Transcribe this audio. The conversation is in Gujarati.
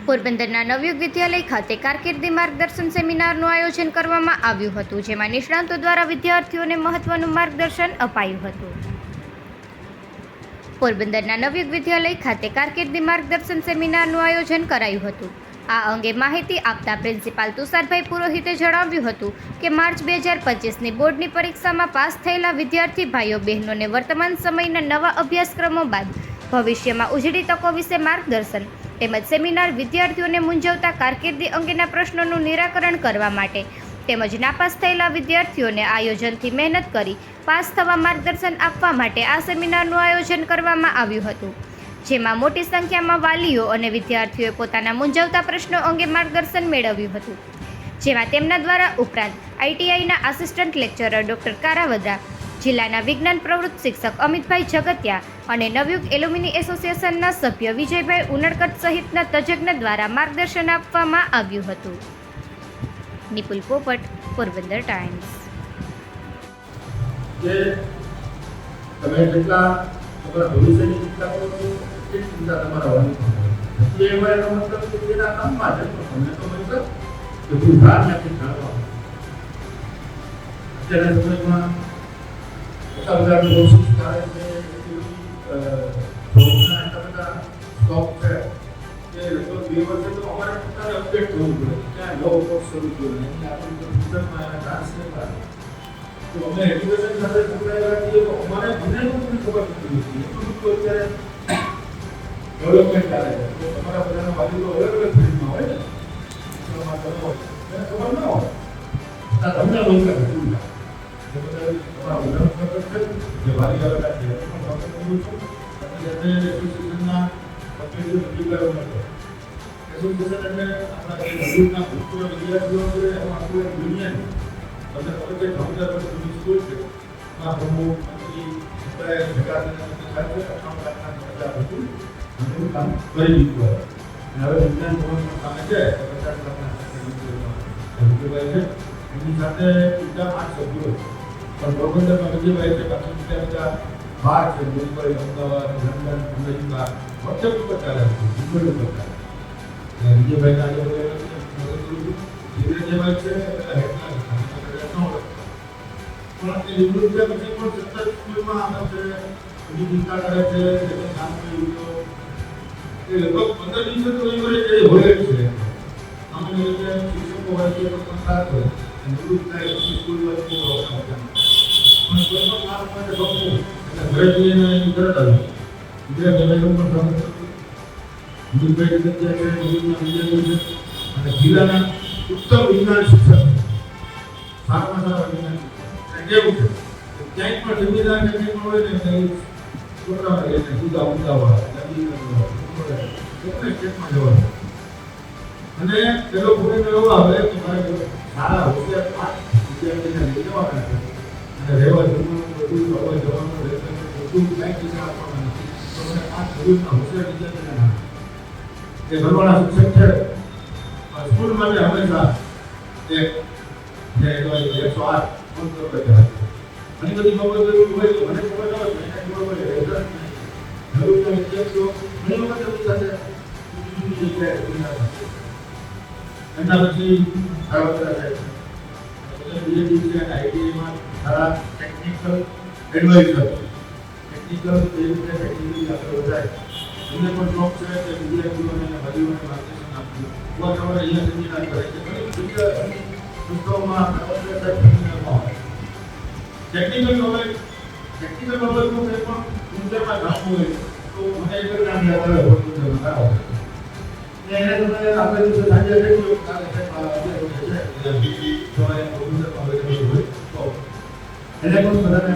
પોરબંદરના નવયુગ વિદ્યાલય ખાતે કારકિર્દી માર્ગદર્શન સેમિનારનું આયોજન કરવામાં આવ્યું હતું, જેમાં નિષ્ણાતો દ્વારા વિદ્યાર્થીઓને મહત્વનું માર્ગદર્શન અપાયું હતું. પોરબંદરના નવયુગ વિદ્યાલય ખાતે કારકિર્દી માર્ગદર્શન સેમિનારનું આયોજન કરાયું હતું. આ અંગે માહિતી આપતા પ્રિન્સિપાલ તુષારભાઈ પુરોહિતે જણાવ્યું હતું કે માર્ચ 2025ની બોર્ડની પરીક્ષામાં પાસ થયેલા વિદ્યાર્થી ભાઈઓ બહેનોને વર્તમાન સમયના નવા અભ્યાસક્રમો બાદ ભવિષ્યમાં ઉજળી તકો વિશે માર્ગદર્શન તેમજ સેમિનાર વિદ્યાર્થીઓને મૂંઝવતા કારકિર્દી અંગેના પ્રશ્નોનું નિરાકરણ કરવા માટે તેમજ નાપાસ થયેલા વિદ્યાર્થીઓને આયોજનથી મહેનત કરી પાસ થવા માર્ગદર્શન આપવા માટે આ સેમિનારનું આયોજન કરવામાં આવ્યું હતું, જેમાં મોટી સંખ્યામાં વાલીઓ અને વિદ્યાર્થીઓએ પોતાના મૂંઝવતા પ્રશ્નો અંગે માર્ગદર્શન મેળવ્યું હતું, જેમાં તેમના દ્વારા ઉપરાંત ITIના આસિસ્ટન્ટ લેક્ચરર ડૉક્ટર કારાવદરા, જિલ્લાના વિજ્ઞાન પ્રવૃત્ત શિક્ષક અમિતભાઈ જગતિયા અને નવયુગ એલ્યુમિની એસોસિએશનના સભ્ય વિજયભાઈ ઉનડકટ સહિતના તજજ્ઞ દ્વારા માર્ગદર્શન આપવામાં આવ્યું હતું. નિપુલ પોપટ, પોરબંદર ટાઈમ્સ. તમે જેટલા તમારા ભવિષ્યની ચિંતા કરો છો એટલી ચિંતા તમારા હોવાની એ એનો મતલબ કે તેના કામમાં છે, તમને તો મતલબ કે સુધાર નથી જાણવા. અત્યારે સમયમાં એટલા બધા કોશિશ કરે છે, જોબના એટલા બધા સ્ટોક છે કે લગભગ 2 વર્ષે તો અમારે પોતાને અપડેટ થવું પડે. ક્યાં નવો કોર્સ શરૂ થયો નહીં, આપણે તો ફ્યુચરમાં એના ચાન્સ લેવા તો અમે એજ્યુકેશન સાથે સંકળાયેલા છીએ, તો અમારે ઘણી ખબર નથી એટલું બધું અત્યારે ડેવલપમેન્ટ ચાલે છે. તો તમારા બધાના વાલીઓ અલગ અલગ ફિલ્ડમાં હોય ને, એને ખબર ના હોય તમને રોજગાર હતું તમારા ઉદાહરણ છે જે વાલી આવેલા છે પણ કહું છું એસોસિએશનના એસોસિએશન એટલે આપણા નવયુગના ભૂતપૂર્વ વિદ્યાર્થીઓ છે, એમાં આખું એક દુનિયા છે. તમને ખબર છે 19 વર્ષની સ્કૂલ છે, એમાં પ્રમુખ મંત્રી ભેગા થઈને 58 લાખના હતું એનું કામ કરી દીધું હોય. અને હવે વિજ્ઞાન ભવનનું કામ છે 50 લાખના વિજયભાઈ છે, એમની સાથે બીજા 5 સભ્યો પણ પોરબંદરમાં વિજયભાઈ છે, બાકી બીજા બધા બહાર છે, Mumbai, Ahmedabad, London, America WhatsApp ઉપર ચાલે છે, ગૂગલ ઉપર ચાલે છે. વિજયભાઈના આજે વિજયભાઈ છે પણ એ નિવૃત્ત થયા પછી પણ સતત સ્કૂલમાં આવે છે, એની ચિંતા કરે છે, કામ કર્યું તો એ લગભગ 15 દિવસે તો એ હોય જ છે. સામાન્ય રીતે શિક્ષકો હોય છે પણ સારા હોય નિવૃત્ત થાય પછી સ્કૂલમાં પણ કોઈ પણ કામ માટે ગમતું એટલે ઘરે જઈને એની તરત આવી વિજયભાઈનું પણ સ્વાગત કરું. વિજયભાઈ જગ્યા છે, વિજયભાઈ છે અને જિલ્લાના ઉત્તમ વિજ્ઞાન શિક્ષક, સારામાં સારા વિજ્ઞાન શિક્ષક. કેવું છે ક્યાંય પણ જમીનદાર કે કંઈ પણ હોય ને છોકરાઓને લઈને જુદા ઉદાવાળા સ્ટેટમાં જવાનું અને પેલો ભૂમિ એવો આવે કે મારે સારા હોશિયાર 5 વિદ્યાર્થીને લઈ જવાના છે અને રહેવા જમવાનું બધું આવવા જવાનું રહેવાનું બધું કાંઈ પૈસા આપવાના નથી, તો મને 5 જરૂરના હોશિયાર વિદ્યાર્થીને ના એ ઘરવાળા શિક્ષક છે. સ્કૂલ માટે હંમેશા એક 108 ઘણી બધી બાબતો એવું હોય તો મને ખબર ના હોય, મને ખબર પડે રેઝલ્ટ નહીં નવું વિદ્યાર્થીઓ ઘણી વખત એમની સાથે જુદી જગ્યાએ એના પછી સારા થાય છે બીજે દિવસે ITIમાં સારા ટેકનિકલ એડવાઇઝર ટેકનિકલ એ રીતે ટેકનિકલી આગળ વધાય એમને પણ શોખ છે કે વિદ્યાર્થીઓને અને વાલીઓને માર્ગદર્શન આપવું. એવા તમારે અહીંયા સેમિનાર કરે છે ઘણી જગ્યાએ સંસ્થાઓમાં ટેકનિકલ નોલેજ નું કંઈ પણ ફ્યુચરમાં જાણવું હોય તો મને એક નામ યાદ આવે પોરબંદરમાં આવે એને તમે આપણે જો સાંજે થઈ ગયો કાલે સવારે પોરબંદરમાં હોય તો એને પણ બધાને